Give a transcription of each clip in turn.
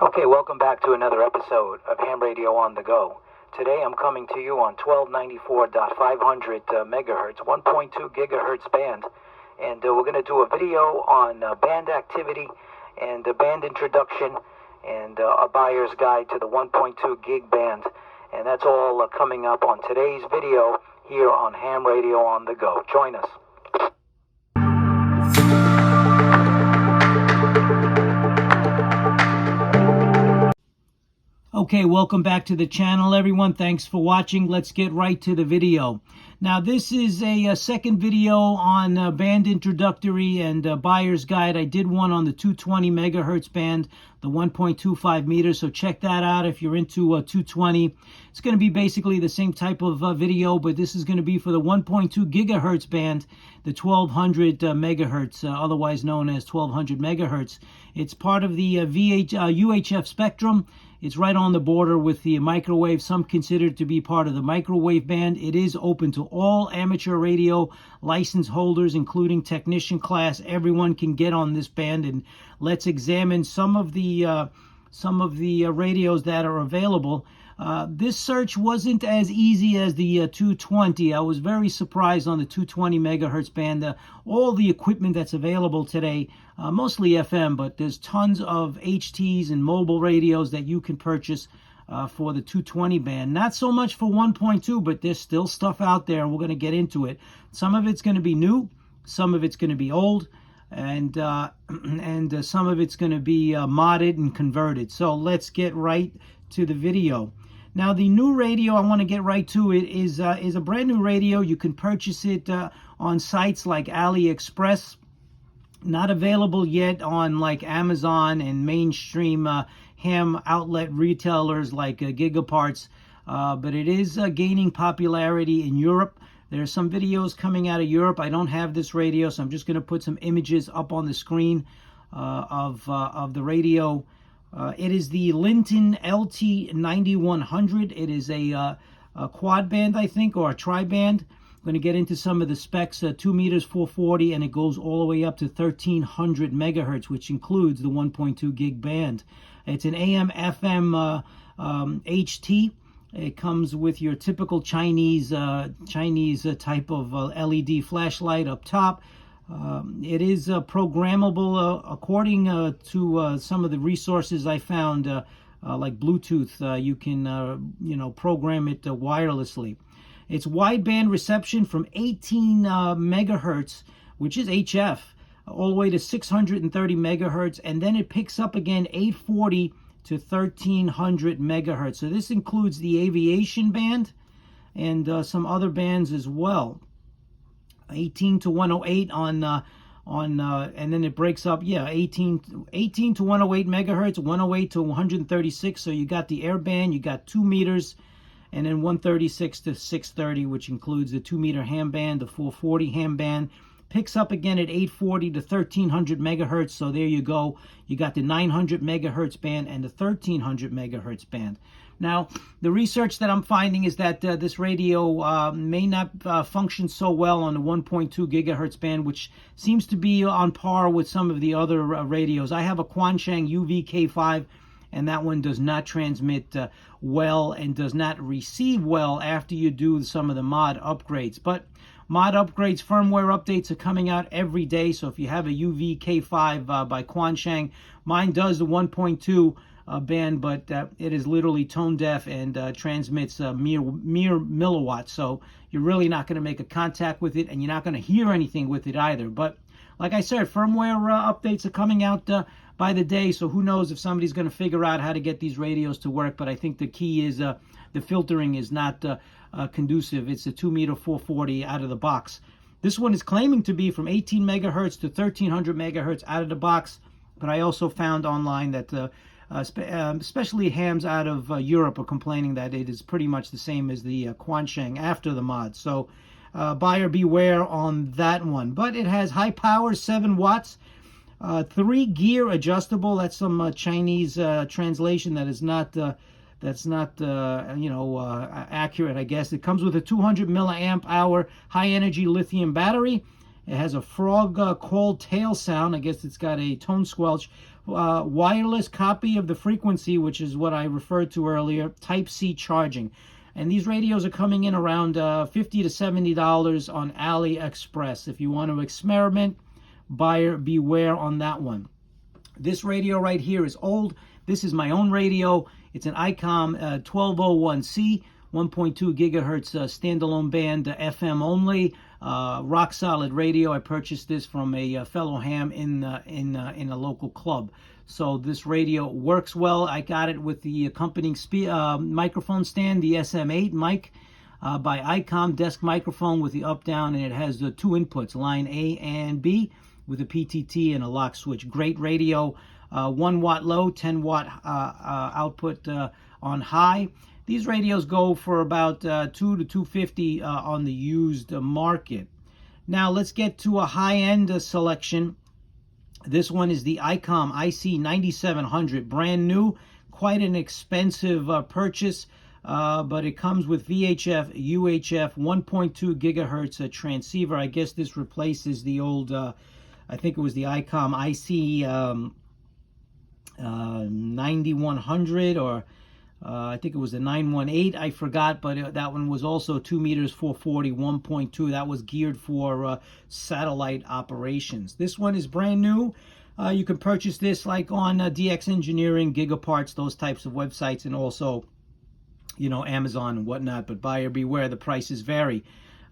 Okay, welcome back to another episode of Ham Radio on the Go. Today I'm coming to you on 1294.500 megahertz, 1.2 gigahertz band, and we're going to do a video on band activity and band introduction and a buyer's guide to the 1.2 gig band, and that's all coming up on today's video here on Ham Radio on the Go. Join us. Okay, welcome back to the channel, everyone. Thanks for watching. Let's get right to the video. Now, this is a second video on band introductory and buyer's guide. I did one on the 220 megahertz band, the 1.25 meters, so check that out if you're into 220. It's going to be basically the same type of video, but this is going to be for the 1.2 gigahertz band, the 1200 megahertz, otherwise known as 1200 megahertz. It's part of the UHF spectrum. It's right on the border with the microwave. Some consider it to be part of the microwave band. It is open to all amateur radio license holders, including technician class. Everyone can get on this band, and let's examine some of the radios that are available. This search wasn't as easy as the 220. I was very surprised on the 220 megahertz band. All the equipment that's available today, mostly FM, but there's tons of HTs and mobile radios that you can purchase for the 220 band. Not so much for 1.2, but there's still stuff out there, and we're going to get into it. Some of it's going to be new, some of it's going to be old, and some of it's going to be modded and converted. So let's get right to the video. Now, the new radio, I want to get right to it, is a brand new radio. You can purchase it on sites like AliExpress. Not available yet on like Amazon and mainstream ham outlet retailers like Gigaparts, but it is gaining popularity in Europe. There are some videos coming out of Europe. I don't have this radio, so I'm just going to put some images up on the screen of the radio. It is the Linton LT9100. It is a quad band, I think, or a tri-band. I'm going to get into some of the specs. 2 meters 440, and it goes all the way up to 1300 megahertz, which includes the 1.2 gig band. It's an AM/FM HT. It comes with your typical Chinese type of LED flashlight up top. It is programmable according to some of the resources I found, like Bluetooth. You can program it wirelessly. It's wideband reception from 18 megahertz, which is HF, all the way to 630 megahertz, and then it picks up again 840 to 1300 megahertz. So this includes the aviation band and some other bands as well. 18 to 108 and then it breaks up, 18 to 108 megahertz, 108 to 136. So you got the air band, you got 2 meters, and then 136 to 630, which includes the 2 meter ham band, the 440 ham band. Picks up again at 840 to 1300 megahertz. So there you go. You got the 900 megahertz band and the 1300 megahertz band. Now, the research that I'm finding is that this radio may not function so well on the 1.2 gigahertz band, which seems to be on par with some of the other radios. I have a Quansheng UVK5, and that one does not transmit well and does not receive well after you do some of the mod upgrades. But mod upgrades, firmware updates are coming out every day. So if you have a UVK5 by Quansheng, mine does the 1.2 band, but it is literally tone deaf and transmits mere milliwatts. So you're really not going to make a contact with it, and you're not going to hear anything with it either. But like I said, firmware updates are coming out by the day, so who knows if somebody's going to figure out how to get these radios to work. But I think the key is the filtering is not conducive. It's a 2 meter 440 out of the box. This one is claiming to be from 18 megahertz to 1300 megahertz out of the box, but I also found online that especially hams out of Europe are complaining that it is pretty much the same as the Quansheng after the mod. So buyer beware on that one. But it has high power, 7 watts, 3 gear adjustable. That's some Chinese translation that is not accurate, I guess. It comes with a 200 milliamp hour high energy lithium battery, It has a frog call tail sound. I guess it's got a tone squelch. Wireless copy of the frequency, which is what I referred to earlier. Type-C charging. And these radios are coming in around $50 to $70 on AliExpress. If you want to experiment, buyer beware on that one. This radio right here is old. This is my own radio. It's an Icom 1201C, 1.2 gigahertz standalone band, FM only, rock solid radio. I purchased this from a fellow ham in a local club. So this radio works well. I got it with the accompanying microphone stand, the SM8 mic by Icom, desk microphone with the up down, and it has the two inputs, line A and B, with a PTT and a lock switch. Great radio. 1 watt low, 10 watt output on high. These radios go for about $200 to $250 on the used market. Now let's get to a high-end selection. This one is the Icom IC-9700, brand new, quite an expensive purchase, but it comes with VHF, UHF, 1.2 gigahertz transceiver. I guess this replaces the old, I think it was the Icom IC-9100, or I think it was the 918, I forgot, but that one was also 2 meters, 440, 1.2. That was geared for satellite operations. This one is brand new. You can purchase this like on DX Engineering, Gigaparts, those types of websites, and also, you know, Amazon and whatnot. But buyer beware, the prices vary.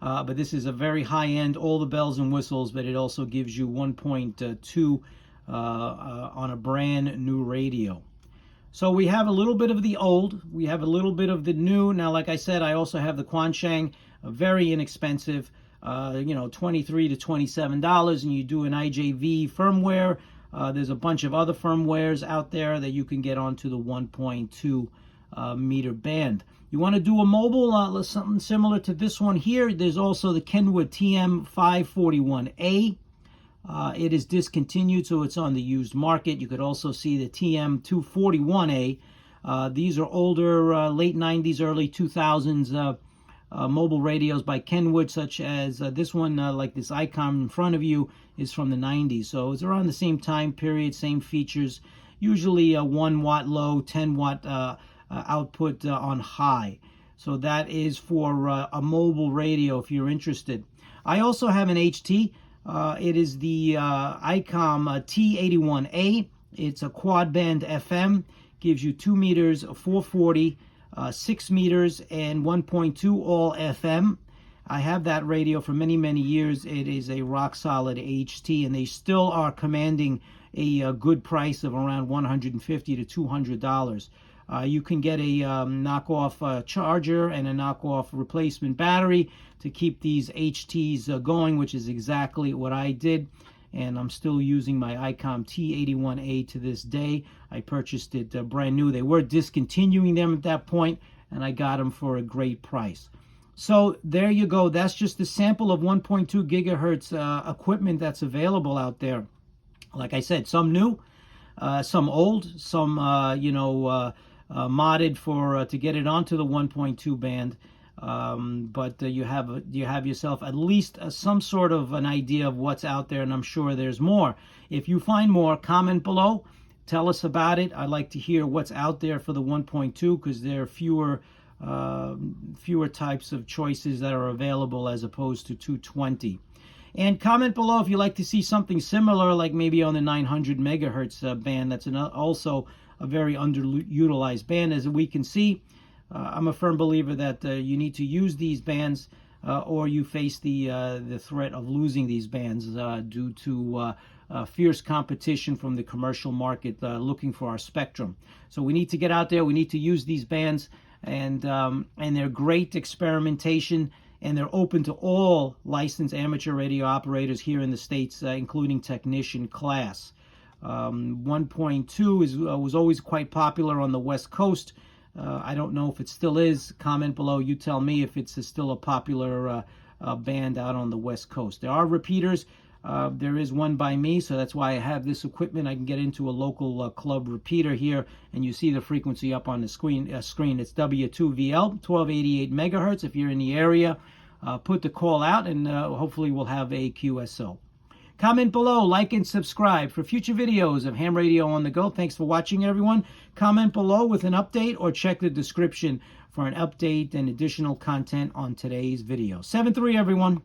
But this is a very high-end, all the bells and whistles, but it also gives you 1.2 on a brand new radio. So we have a little bit of the old, we have a little bit of the new. Now, like I said, I also have the Quansheng, very inexpensive, you know, $23 to $27, and you do an IJV firmware. There's a bunch of other firmwares out there that you can get onto the 1.2 meter band. You want to do a mobile, something similar to this one here. There's also the Kenwood TM541A. It is discontinued, so it's on the used market. You could also see the TM241A. These are older, late 90s, early 2000s mobile radios by Kenwood, such as this one, like this Icom in front of you, is from the 90s. So it's around the same time period, same features. Usually a 1 watt low, 10 watt output on high. So that is for a mobile radio if you're interested. I also have an HT. It is the Icom T81A. It's a quad band FM. Gives you 2 meters, 440, 6 meters, and 1.2 all FM. I have that radio for many, many years. It is a rock solid HT, and they still are commanding a good price of around $150 to $200. You can get a knockoff charger and a knockoff replacement battery to keep these HTs going, which is exactly what I did. And I'm still using my Icom T81A to this day. I purchased it brand new. They were discontinuing them at that point, and I got them for a great price. So there you go. That's just a sample of 1.2 gigahertz equipment that's available out there. Like I said, some new, some old, some modded for to get it onto the 1.2 band. But you have yourself at least some sort of an idea of what's out there, and I'm sure there's more. If you find more, comment below. Tell us about it. I'd like to hear what's out there for the 1.2, because there are fewer types of choices that are available as opposed to 220. And comment below if you'd like to see something similar, like maybe on the 900 megahertz band. That's also a very underutilized band. As we can see, I'm a firm believer that you need to use these bands or you face the threat of losing these bands due to fierce competition from the commercial market looking for our spectrum. So we need to get out there. We need to use these bands, and they're great experimentation, and they're open to all licensed amateur radio operators here in the States, including technician class. 1.2 was always quite popular on the West Coast. I don't know if it still is. Comment below. You tell me if it's still a popular band out on the West Coast. There are repeaters. There is one by me, so that's why I have this equipment. I can get into a local club repeater here, and you see the frequency up on the screen. It's W2VL, 1288 megahertz. If you're in the area, put the call out, and hopefully we'll have a QSO. Comment below, like and subscribe for future videos of ham radio on the go. Thanks for watching, everyone. Comment below with an update or check the description for an update and additional content on today's video. 7-3, everyone.